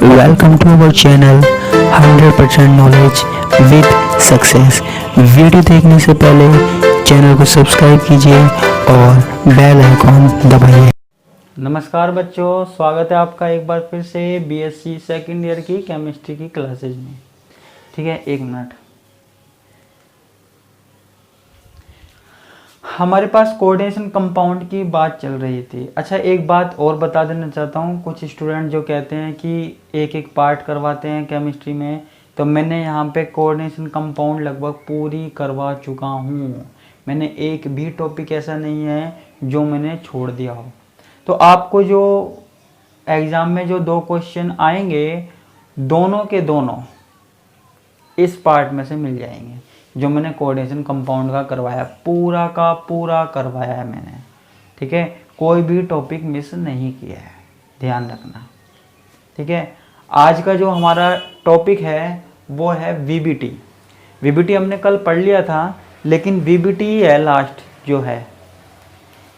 Welcome to our channel 100% knowledge with success. Video देखने से पहले चैनल को सब्सक्राइब कीजिए और बेल आइकॉन दबाइए। नमस्कार बच्चों, स्वागत है आपका एक बार फिर से बीएससी सेकेंड ईयर की केमिस्ट्री की क्लासेज में। ठीक है, एक मिनट। हमारे पास कोऑर्डिनेशन कंपाउंड की बात चल रही थी। अच्छा, एक बात और बता देना चाहता हूँ। कुछ स्टूडेंट जो कहते हैं कि एक एक पार्ट करवाते हैं केमिस्ट्री में, तो मैंने यहाँ पे कोऑर्डिनेशन कंपाउंड लगभग पूरी करवा चुका हूँ। मैंने एक भी टॉपिक ऐसा नहीं है जो मैंने छोड़ दिया हो। तो आपको जो एग्ज़ाम में जो 2 क्वेश्चन आएंगे, दोनों के दोनों इस पार्ट में से मिल जाएंगे जो मैंने कोऑर्डिनेशन कंपाउंड का करवाया, पूरा का पूरा करवाया है मैंने। ठीक है, कोई भी टॉपिक मिस नहीं किया है, ध्यान रखना। ठीक है, आज का जो हमारा टॉपिक है वो है वीबीटी। वीबीटी हमने कल पढ़ लिया था, लेकिन वीबीटी ही है लास्ट जो है।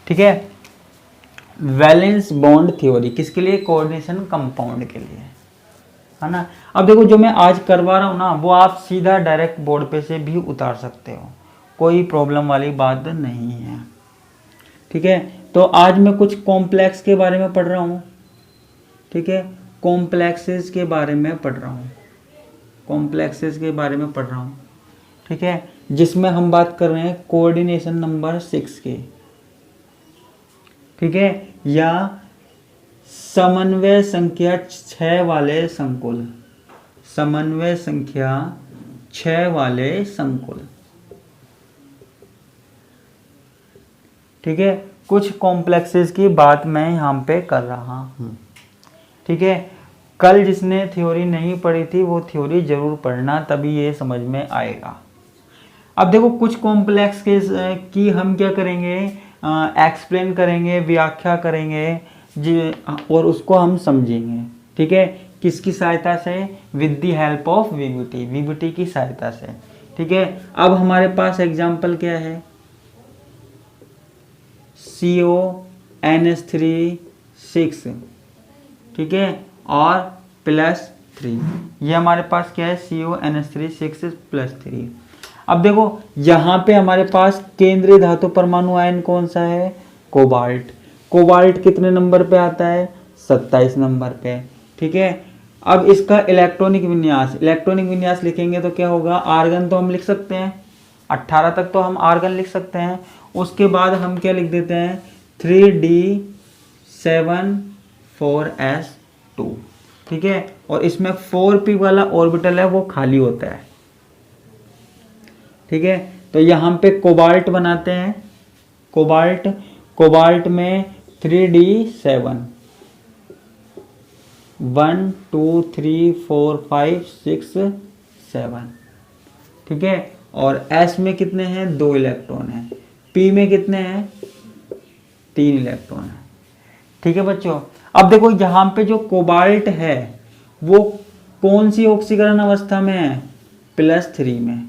ठीक है, वैलेंस बॉन्ड थ्योरी किसके लिए? कोऑर्डिनेशन कंपाउंड के लिए, है ना। अब देखो, जो मैं आज करवा रहा हूँ ना, वो आप सीधा डायरेक्ट बोर्ड पे से भी उतार सकते हो, कोई प्रॉब्लम वाली बात नहीं है। ठीक है, तो आज मैं कुछ कॉम्प्लेक्स के बारे में पढ़ रहा हूँ। ठीक है, कॉम्प्लेक्सेस के बारे में पढ़ रहा हूँ, कॉम्प्लेक्सेस के बारे में पढ़ रहा हूँ। ठीक है, जिसमें हम बात कर रहे हैं कोऑर्डिनेशन नंबर 6 के। ठीक है, या समन्वय संख्या 6 वाले संकुल, समन्वय संख्या 6 वाले संकुल। ठीक है, कुछ कॉम्प्लेक्सेस की बात मैं यहाँ पे कर रहा हूँ। ठीक है, कल जिसने थ्योरी नहीं पढ़ी थी वो थ्योरी जरूर पढ़ना, तभी ये समझ में आएगा। अब देखो, कुछ कॉम्प्लेक्स के की हम क्या करेंगे, एक्सप्लेन करेंगे, व्याख्या करेंगे जी, और उसको हम समझेंगे। ठीक है, किसकी सहायता से? With the help of VBT, VBT की सहायता से। ठीक है, अब हमारे पास एग्जांपल क्या है? CONH3 6, ठीक है, और +3। ये हमारे पास क्या है? CONH3 6 +3। अब देखो, यहाँ पे हमारे पास केंद्रीय धातु परमाणु आयन कौन सा है? कोबाल्ट। कोबाल्ट कितने नंबर पे आता है? 27 नंबर पे। ठीक है, अब इसका इलेक्ट्रॉनिक विन्यास, इलेक्ट्रॉनिक विन्यास लिखेंगे तो क्या होगा? आर्गन तो हम लिख सकते हैं, 18 तक तो हम आर्गन लिख सकते हैं। उसके बाद हम क्या लिख देते हैं? 3D7 4s2। ठीक है, और इसमें 4p वाला ऑर्बिटल है वो खाली होता है। ठीक है, तो यहाँ पे कोबाल्ट बनाते हैं, कोबाल्ट, कोबाल्ट में 3D7 1 2 3 4 5 6 7। ठीक है, और S में कितने हैं? 2 इलेक्ट्रॉन हैं। P में कितने हैं? 3 इलेक्ट्रॉन हैं। ठीक है बच्चों, अब देखो यहाँ पे जो कोबाल्ट है वो कौन सी ऑक्सीकरण अवस्था में है? +3 में।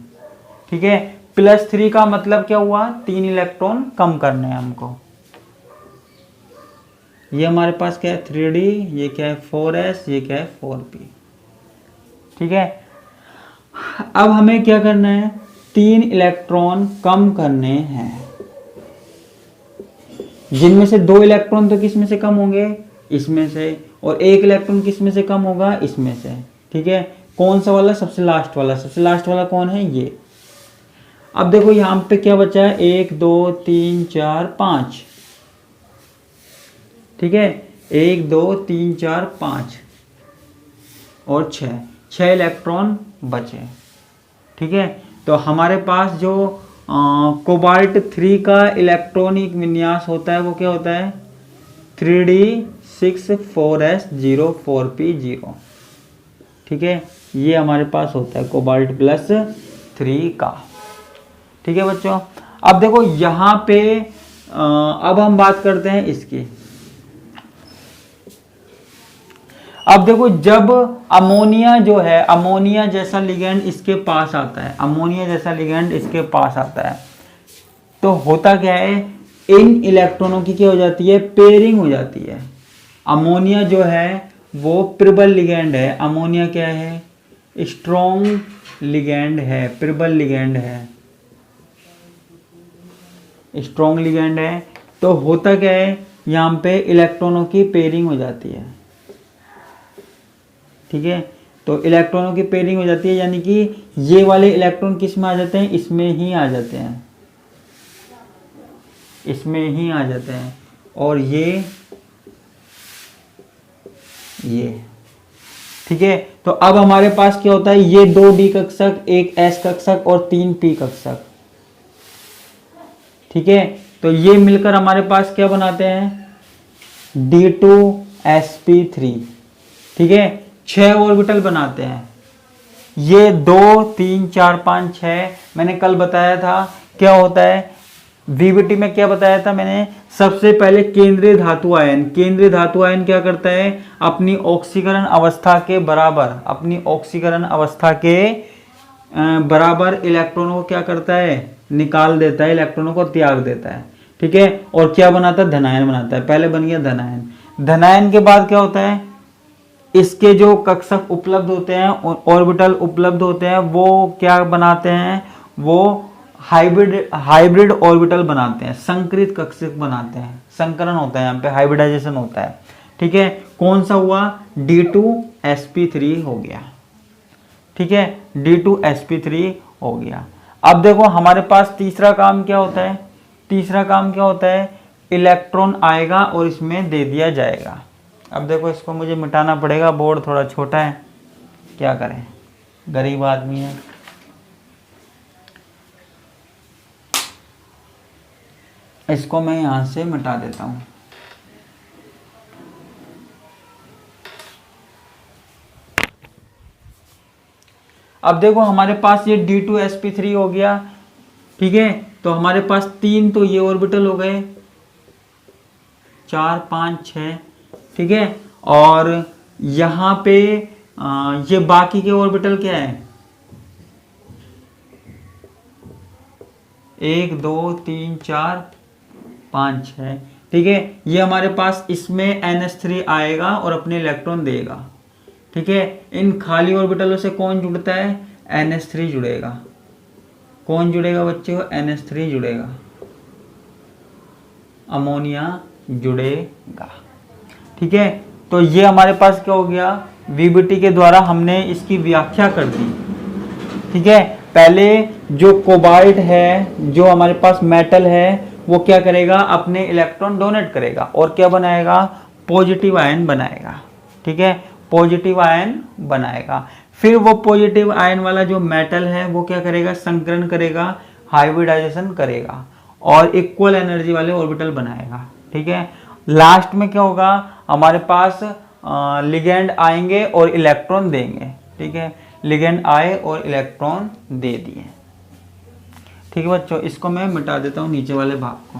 ठीक है, +3 का मतलब क्या हुआ? 3 इलेक्ट्रॉन कम करने हैं हमको। ये हमारे पास क्या है? 3D, ये क्या है? 4s, ये क्या है? 4p। ठीक है, अब हमें क्या करना है? 3 इलेक्ट्रॉन कम करने हैं, जिनमें से 2 इलेक्ट्रॉन तो किस में से कम होंगे? इसमें से, और 1 इलेक्ट्रॉन किस में से कम होगा? इसमें से। ठीक है, कौन सा वाला? सबसे लास्ट वाला। सबसे लास्ट वाला कौन है? ये। अब देखो यहाँ पे क्या बचा है? 1 2 3 4 5। ठीक है, 1 2 3 4 5 और 6 इलेक्ट्रॉन बचे। ठीक है, तो हमारे पास जो कोबाल्ट 3 का इलेक्ट्रॉनिक विन्यास होता है वो क्या होता है? 3D6 4s0 4p0। ठीक है, ये हमारे पास होता है कोबाल्ट +3 का। ठीक है बच्चों, अब देखो यहाँ पे अब हम बात करते हैं इसकी। अब देखो, जब अमोनिया जो है, अमोनिया जैसा लिगेंड इसके पास आता है, अमोनिया जैसा लिगेंड इसके पास आता है, तो होता क्या है? इन इलेक्ट्रॉनों की क्या हो जाती है? पेयरिंग हो जाती है। अमोनिया जो है वो प्रबल लिगैंड है। अमोनिया क्या है? स्ट्रॉन्ग लिगैंड है, प्रबल लिगैंड है, स्ट्रॉन्ग लिगैंड है। तो होता क्या है, यहाँ पे इलेक्ट्रॉनों की पेयरिंग हो जाती है, ठीक है। तो इलेक्ट्रॉनों की पेयरिंग हो जाती है, यानी कि ये वाले इलेक्ट्रॉन किस में आ जाते हैं? इसमें ही आ जाते हैं, इसमें ही आ जाते हैं। और ये ठीक है। तो अब हमारे पास क्या होता है, ये 2 डी कक्षक, एक एस कक्षक और 3 पी कक्षक, ठीक है। तो ये मिलकर हमारे पास क्या बनाते हैं? D2sp3, ठीक है। 6 ऑर्बिटल बनाते हैं। ये 2 3 4 5 6 मैंने कल बताया था क्या होता है, वीबीटी में क्या बताया था मैंने? सबसे पहले केंद्रीय धातु आयन, केंद्रीय धातु आयन क्या करता है? अपनी ऑक्सीकरण अवस्था के बराबर, अपनी ऑक्सीकरण अवस्था के बराबर इलेक्ट्रॉनों को क्या करता है? निकाल देता है, इलेक्ट्रॉनों को त्याग देता है, ठीक है। और क्या बनाता है? धनायन बनाता है। पहले बन गया धनायन। धनायन के बाद क्या होता है? इसके जो कक्षक उपलब्ध होते हैं, ऑर्बिटल उपलब्ध होते हैं, वो क्या बनाते हैं? वो हाइब्रिड ऑर्बिटल बनाते हैं, संकरित कक्षक बनाते हैं। संकरण होता है यहाँ पे, हाइब्रिडाइजेशन होता है, ठीक है। कौन सा हुआ? D2sp3 हो गया, ठीक है। D2sp3 हो गया। अब देखो हमारे पास तीसरा काम क्या होता है? तीसरा काम क्या होता है? इलेक्ट्रॉन आएगा और इसमें दे दिया जाएगा। अब देखो इसको मुझे मिटाना पड़ेगा, बोर्ड थोड़ा छोटा है, क्या करें, गरीब आदमी है। इसको मैं यहां से मिटा देता हूं। अब देखो हमारे पास ये D2sp3 हो गया, ठीक है। तो हमारे पास 3 तो ये ऑर्बिटल हो गए, 4 5 6, ठीक है। और यहां पे ये बाकी के ऑर्बिटल क्या है? 1 2 3 4 5 6, ठीक है। ये हमारे पास इसमें NH3 आएगा और अपने इलेक्ट्रॉन देगा, ठीक है। इन खाली ऑर्बिटलों से कौन जुड़ता है? NH3 जुड़ेगा। कौन जुड़ेगा बच्चों? NH3 जुड़ेगा, अमोनिया जुड़ेगा, ठीक है। तो ये हमारे पास क्या हो गया? वीबीटी के द्वारा हमने इसकी व्याख्या कर दी, ठीक है। पहले जो कोबाल्ट है, जो हमारे पास मेटल है, वो क्या करेगा? अपने इलेक्ट्रॉन डोनेट करेगा और क्या बनाएगा? पॉजिटिव आयन बनाएगा, ठीक है। पॉजिटिव आयन बनाएगा। फिर वो पॉजिटिव आयन वाला जो मेटल है वो क्या करेगा? संकरण करेगा, हाइब्रिडाइजेशन करेगा और इक्वल एनर्जी वाले ऑर्बिटल बनाएगा, ठीक है। लास्ट में क्या होगा? हमारे पास लिगेंड आएंगे और इलेक्ट्रॉन देंगे, ठीक है। लिगेंड आए और इलेक्ट्रॉन दे दिए, ठीक है बच्चों। इसको मैं मिटा देता हूँ नीचे वाले भाग को,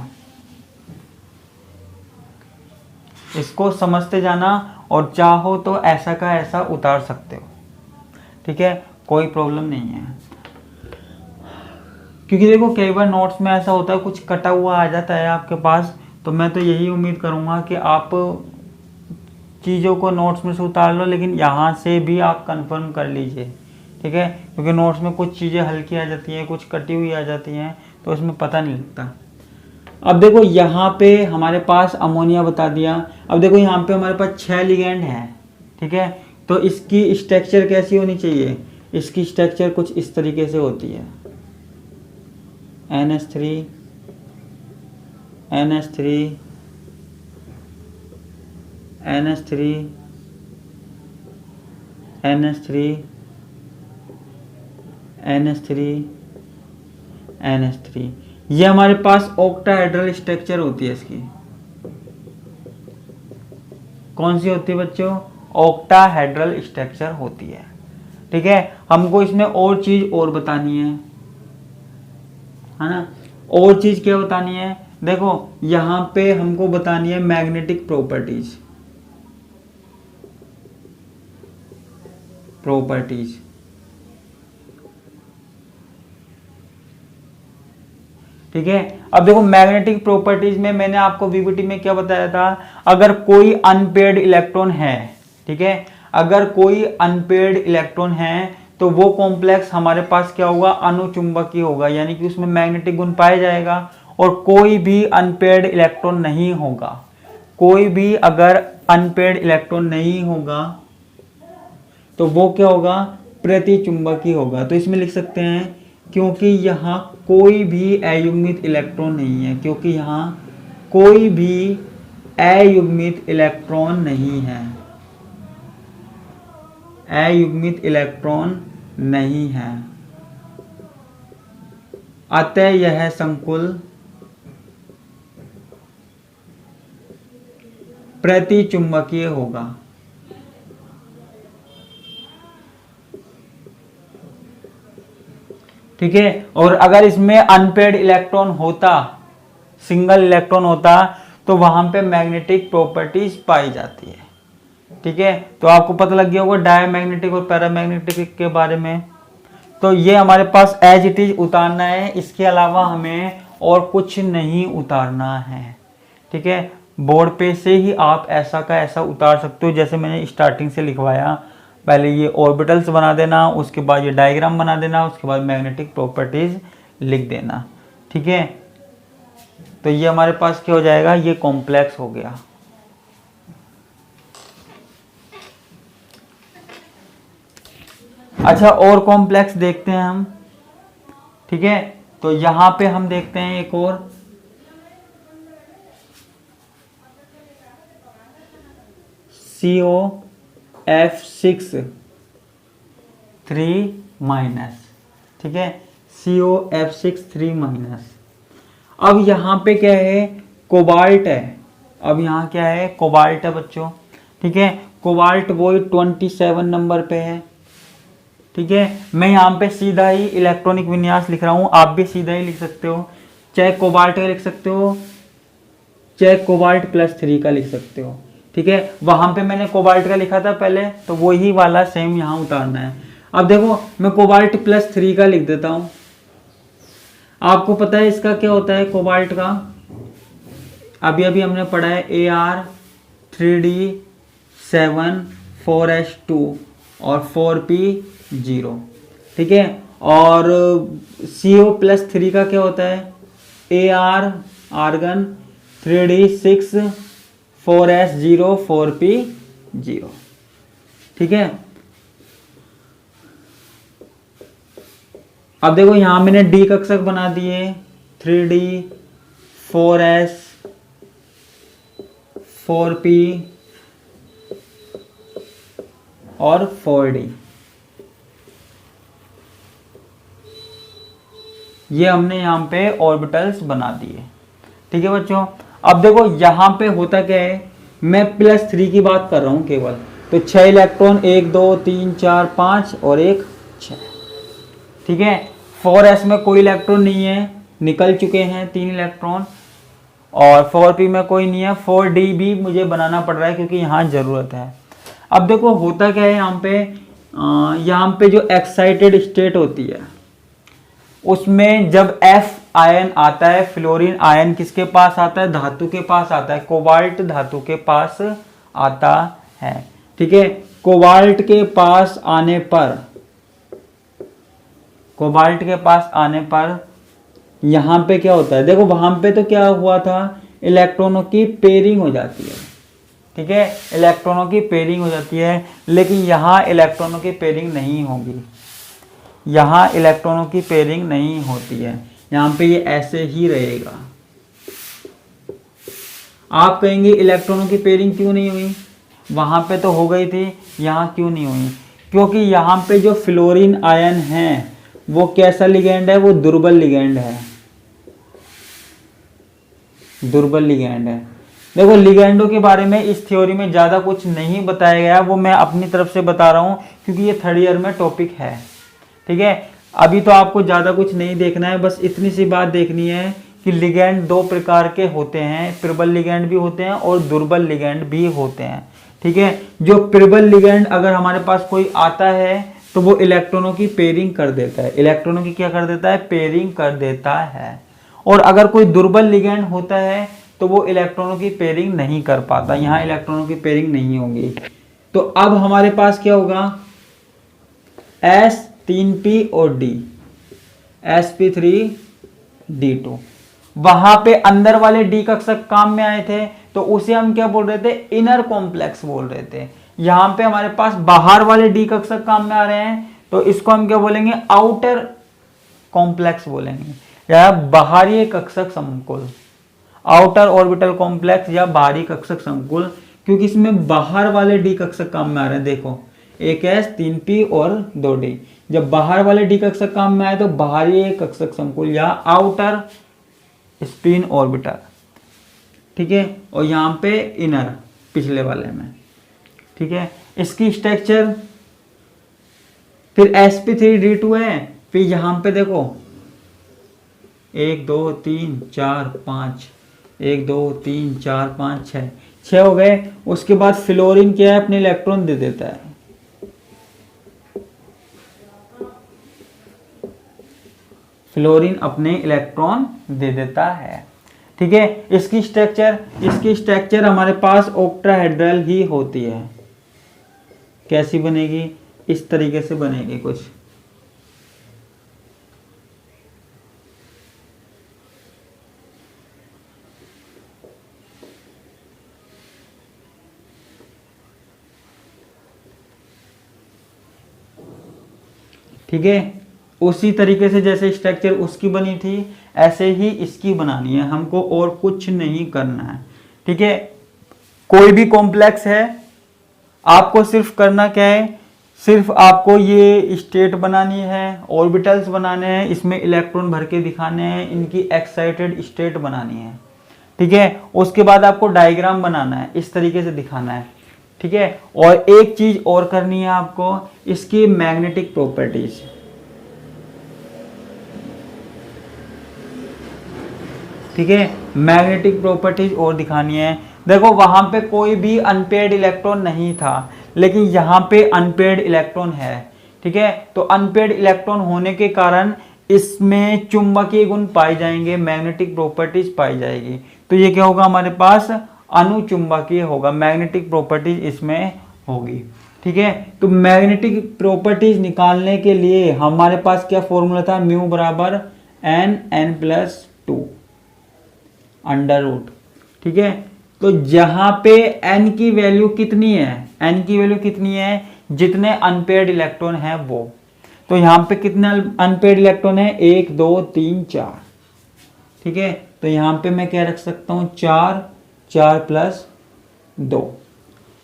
इसको समझते जाना और चाहो तो ऐसा का ऐसा उतार सकते हो, ठीक है, कोई प्रॉब्लम नहीं है। क्योंकि देखो कई बार नोट्स में ऐसा होता है कुछ कटा हुआ आ जाता है आपके पास, तो मैं तो यही उम्मीद करूँगा कि आप चीज़ों को नोट्स में से उतार लो, लेकिन यहाँ से भी आप कंफर्म कर लीजिए, ठीक है। क्योंकि नोट्स में कुछ चीज़ें हल्की आ जाती हैं, कुछ कटी हुई आ जाती हैं, तो इसमें पता नहीं लगता। अब देखो यहाँ पे हमारे पास अमोनिया बता दिया। अब देखो यहाँ पे हमारे पास 6 लिगेंड हैं, ठीक है। तो इसकी स्ट्रक्चर कैसी होनी चाहिए? इसकी स्ट्रक्चर कुछ इस तरीके से होती है, NH3 NH3 NH3 NH3 NH3 NH3। ये हमारे पास ऑक्टाहेड्रल स्ट्रक्चर होती है इसकी। कौन सी होती है बच्चों? ऑक्टाहेड्रल स्ट्रक्चर होती है, ठीक है। हमको इसमें और चीज और बतानी है ना। और चीज क्या बतानी है? देखो यहाँ पे हमको बतानी है मैग्नेटिक प्रॉपर्टीज, ठीक है। अब देखो मैग्नेटिक प्रॉपर्टीज में मैंने आपको वीबीटी में क्या बताया था? अगर कोई अनपेयर्ड इलेक्ट्रॉन है, ठीक है। अगर कोई अनपेयर्ड इलेक्ट्रॉन है तो वो कॉम्प्लेक्स हमारे पास क्या होगा, अनुचुंबकीय होगा, यानी कि उसमें मैग्नेटिक गुण पाया जाएगा। और कोई भी अनपेयर्ड इलेक्ट्रॉन नहीं होगा, कोई भी अगर अनपेयर्ड इलेक्ट्रॉन नहीं होगा तो वो क्या होगा, प्रतिचुंबकीय होगा। तो इसमें लिख सकते हैं क्योंकि यहाँ कोई भी अयुग्मित इलेक्ट्रॉन नहीं है, क्योंकि यहाँ कोई भी अयुग्मित इलेक्ट्रॉन नहीं है, अयुग्मित इलेक्ट्रॉन नहीं है, अतः यह संकुल प्रतिचुंबकीय होगा। ठीक है। और अगर इसमें अनपेयर्ड इलेक्ट्रॉन होता, सिंगल इलेक्ट्रॉन होता, तो वहां पे मैग्नेटिक प्रॉपर्टीज पाई जाती है। ठीक है। तो आपको पता लग गया होगा डायमैग्नेटिक और पैरामैग्नेटिक के बारे में। तो ये हमारे पास एज इट इज उतारना है, इसके अलावा हमें और कुछ नहीं उतारना है। ठीक है। बोर्ड पे से ही आप ऐसा का ऐसा उतार सकते हो, जैसे मैंने स्टार्टिंग से लिखवाया। पहले ये ऑर्बिटल्स बना देना, उसके बाद ये डायग्राम बना देना, उसके बाद मैग्नेटिक प्रॉपर्टीज लिख देना। ठीक है। तो ये हमारे पास क्या हो जाएगा, ये कॉम्प्लेक्स हो गया। अच्छा, और कॉम्प्लेक्स देखते हैं हम। ठीक है। तो यहां पे हम देखते हैं एक और, COF6 3-। ठीक है। COF6 3-। अब यहां पे क्या है, कोबाल्ट है। अब यहां क्या है, कोबाल्ट है बच्चों। ठीक है। कोबाल्ट वही 27 नंबर पे है। ठीक है। मैं यहाँ पे सीधा ही इलेक्ट्रॉनिक विन्यास लिख रहा हूं, आप भी सीधा ही लिख सकते हो, चाहे कोबाल्ट का लिख सकते हो, चाहे कोबाल्ट +3 का लिख सकते हो। ठीक है। वहां पे मैंने कोबाल्ट का लिखा था पहले, तो वही वाला सेम यहाँ उतारना है। अब देखो, मैं कोबाल्ट +3 का लिख देता हूं। आपको पता है इसका क्या होता है, कोबाल्ट का अभी अभी हमने पढ़ा है, Ar3D7 4s2 और 4p0। ठीक है। और CO+3 का क्या होता है, Ar argon 3D6 4s0 4p0। ठीक है। अब देखो यहां मैंने डी कक्षक बना दिए, 3D 4s 4p और 4d। ये हमने यहां पे ऑर्बिटल्स बना दिए। ठीक है बच्चों। अब देखो यहां पे होता क्या है, मैं +3 की बात कर रहा हूं केवल, तो 6 इलेक्ट्रॉन, 1 2 3 4 5 और 1 6। ठीक है। 4s में कोई इलेक्ट्रॉन नहीं है, निकल चुके हैं 3 इलेक्ट्रॉन, और 4p में कोई नहीं है। 4d भी मुझे बनाना पड़ रहा है क्योंकि यहाँ जरूरत है। अब देखो होता क्या है, यहाँ पे जो एक्साइटेड स्टेट होती है, उसमें जब F आयन आता है, फ्लोरीन आयन किसके पास आता है, धातु के पास आता है, कोबाल्ट धातु के पास आता है। ठीक है। कोबाल्ट के पास आने पर, कोबाल्ट के पास आने पर यहां पे क्या होता है, देखो वहां पे तो क्या हुआ था, इलेक्ट्रॉनों की पेयरिंग हो जाती है। ठीक है। इलेक्ट्रॉनों की पेयरिंग हो जाती है, लेकिन यहाँ इलेक्ट्रॉनों की पेयरिंग नहीं होगी, यहाँ इलेक्ट्रॉनों की पेयरिंग नहीं होती है, यहाँ पे ये ऐसे ही रहेगा। आप कहेंगे इलेक्ट्रॉनों की पेयरिंग क्यों नहीं हुई, वहां पे तो हो गई थी, यहाँ क्यों नहीं हुई, क्योंकि यहाँ पे जो फ्लोरीन आयन है वो कैसा लिगेंड है, वो दुर्बल लिगेंड है, दुर्बल लिगेंड है। देखो लिगेंडों के बारे में इस थ्योरी में ज़्यादा कुछ नहीं बताया गया, वो मैं अपनी तरफ से बता रहा हूँ क्योंकि ये 3rd ईयर में टॉपिक है। ठीक है। अभी तो आपको ज़्यादा कुछ नहीं देखना है, बस इतनी सी बात देखनी है कि लिगेंड 2 प्रकार के होते हैं, प्रबल लिगेंड भी होते हैं और दुर्बल लिगेंड भी होते हैं। ठीक है। जो प्रबल लिगेंड अगर हमारे पास कोई आता है तो वो इलेक्ट्रॉनों की पेयरिंग कर देता है, इलेक्ट्रॉनों की क्या कर देता है, पेयरिंग कर देता है। और अगर कोई दुर्बल लिगेंड होता है तो वो इलेक्ट्रॉनों की पेयरिंग नहीं कर पाता, यहाँ इलेक्ट्रॉनों की पेयरिंग नहीं होगी। तो अब हमारे पास क्या होगा, S3P और D, sp3d2। वहां पे अंदर वाले D कक्षक काम में आए थे, तो उसे हम क्या बोल रहे थे, इनर कॉम्प्लेक्स बोल रहे थे। यहां पे हमारे पास बाहर वाले D कक्षक काम में आ रहे हैं, तो इसको हम क्या बोलेंगे, आउटर कॉम्प्लेक्स बोलेंगे, या बाहरी कक्षक संकुल, आउटर ऑर्बिटल कॉम्प्लेक्स या बाहरी कक्षक संकुल, क्योंकि इसमें बाहर वाले D कक्षक काम में आ रहे हैं। देखो, एक S3P और 2D, जब बाहर वाले D कक्षक काम में आए तो बाहरी कक्षक संकुल या आउटर स्पिन ऑर्बिटर, ठीक है, और यहाँ पे इनर पिछले वाले में, ठीक है। इसकी स्ट्रक्चर फिर sp3d2 है, फिर यहाँ पे देखो 1 2 3 4 5, 1 2 3 4 5 6 हो गए। उसके बाद फ्लोरीन क्या है, अपने इलेक्ट्रॉन दे देता है, फ्लोरीन अपने इलेक्ट्रॉन दे देता है, ठीक है। इसकी स्ट्रक्चर हमारे पास ऑक्टाहेड्रल ही होती है। कैसी बनेगी, इस तरीके से बनेगी कुछ, ठीक है। उसी तरीके से जैसे स्ट्रक्चर उसकी बनी थी, ऐसे ही इसकी बनानी है हमको, और कुछ नहीं करना है, ठीक है। कोई भी कॉम्प्लेक्स है, आपको सिर्फ करना क्या है, सिर्फ आपको ये स्टेट बनानी है, ऑर्बिटल्स बनाने हैं, इसमें इलेक्ट्रॉन भर के दिखाने हैं, इनकी एक्साइटेड स्टेट बनानी है, ठीक है। उसके बाद आपको डायग्राम बनाना है, इस तरीके से दिखाना है, ठीक है। और एक चीज और करनी है आपको, इसकी मैग्नेटिक प्रॉपर्टीज, ठीक है, मैग्नेटिक प्रॉपर्टीज और दिखानी है। देखो, वहां पे कोई भी अनपेयर्ड इलेक्ट्रॉन नहीं था, लेकिन यहाँ पे अनपेयर्ड इलेक्ट्रॉन है, ठीक है। तो अनपेयर्ड इलेक्ट्रॉन होने के कारण इसमें चुंबकीय गुण पाए जाएंगे, मैग्नेटिक प्रॉपर्टीज पाई जाएगी। तो ये क्या होगा, हमारे पास अनुचुंबकीय होगा, मैग्नेटिक प्रॉपर्टीज इसमें होगी, ठीक है। तो मैग्नेटिक प्रॉपर्टीज निकालने के लिए हमारे पास क्या फॉर्मूला था, म्यू बराबर n+2 अंडर रूट, ठीक है। तो जहां पे n की वैल्यू कितनी है, n की वैल्यू कितनी है, जितने अनपेयर्ड इलेक्ट्रॉन है वो, तो यहां पे कितने अनपेयर्ड इलेक्ट्रॉन है, 1 2 3 4, ठीक है। तो यहां पे मैं क्या रख सकता हूं, 4 + 2,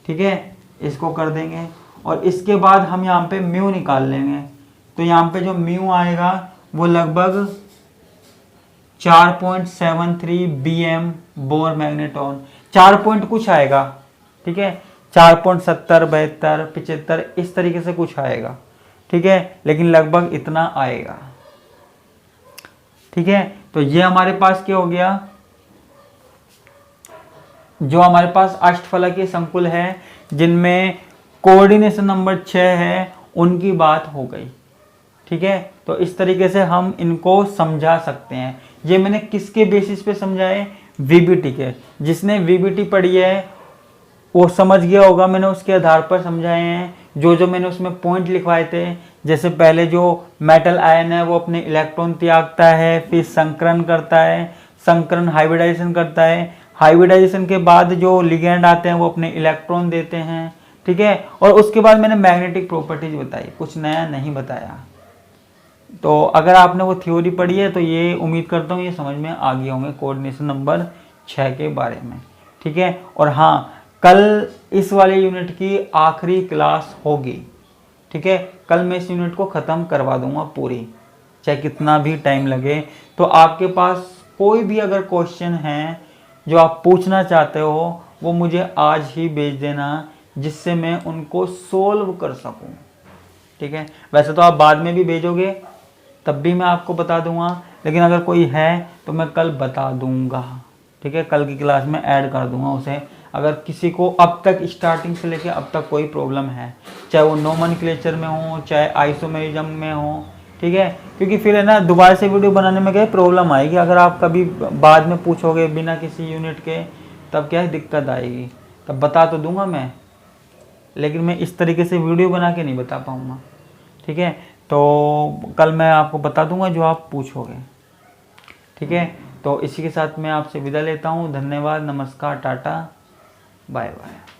ठीक है। इसको कर देंगे, और इसके बाद हम यहाँ पे म्यू निकाल लेंगे। तो यहाँ पे जो म्यू आएगा वो लगभग 4.73 BM बोर मैग्नेटॉन, 4 पॉइंट कुछ आएगा, ठीक है, 4.70 72 75 इस तरीके से कुछ आएगा, ठीक है, लेकिन लगभग इतना आएगा, ठीक है। तो ये हमारे पास क्या हो गया, जो हमारे पास अष्टफलकीय संकुल है जिनमें कोऑर्डिनेशन नंबर 6 है, उनकी बात हो गई, ठीक है। तो इस तरीके से हम इनको समझा सकते हैं। ये मैंने किसके बेसिस पे समझाए, वीबीटी के, जिसने वीबीटी पढ़ी है वो समझ गया होगा, मैंने उसके आधार पर समझाए हैं। जो मैंने उसमें पॉइंट लिखवाए थे, जैसे पहले जो मेटल आयन है वो अपने इलेक्ट्रॉन त्यागता है, फिर संकरण करता है, संकरण हाइब्रिडाइजेशन करता है, हाइब्रिडाइजेशन के बाद जो लिगेंड आते हैं वो अपने इलेक्ट्रॉन देते हैं, ठीक है। और उसके बाद मैंने मैग्नेटिक प्रॉपर्टीज बताई, कुछ नया नहीं बताया। तो अगर आपने वो थ्योरी पढ़ी है तो ये उम्मीद करता हूँ ये समझ में आ गए होंगे कोऑर्डिनेशन नंबर 6 के बारे में, ठीक है। और हाँ, कल इस वाले यूनिट की आखिरी क्लास होगी, ठीक है। कल मैं इस यूनिट को ख़त्म करवा दूंगा पूरी, चाहे कितना भी टाइम लगे। तो आपके पास कोई भी अगर क्वेश्चन है जो आप पूछना चाहते हो, वो मुझे आज ही भेज देना, जिससे मैं उनको सोल्व कर सकूं, ठीक है। वैसे तो आप बाद में भी भेजोगे तब भी मैं आपको बता दूंगा, लेकिन अगर कोई है तो मैं कल बता दूंगा, ठीक है। कल की क्लास में ऐड कर दूंगा उसे। अगर किसी को अब तक स्टार्टिंग से लेके अब तक कोई प्रॉब्लम है, चाहे वो नोमेनक्लेचर में हो, चाहे आइसोमेरिज्म में हो, ठीक है, क्योंकि फिर है ना दोबारा से वीडियो बनाने में क्या प्रॉब्लम आएगी। अगर आप कभी बाद में पूछोगे बिना किसी यूनिट के, तब क्या है दिक्कत आएगी, तब बता तो दूंगा मैं, लेकिन मैं इस तरीके से वीडियो बना के नहीं बता पाऊँगा। ठीक है, तो कल मैं आपको बता दूंगा जो आप पूछोगे। ठीक है, तो इसी के साथ मैं आपसे विदा लेता हूँ। धन्यवाद, नमस्कार, टाटा, बाय बाय।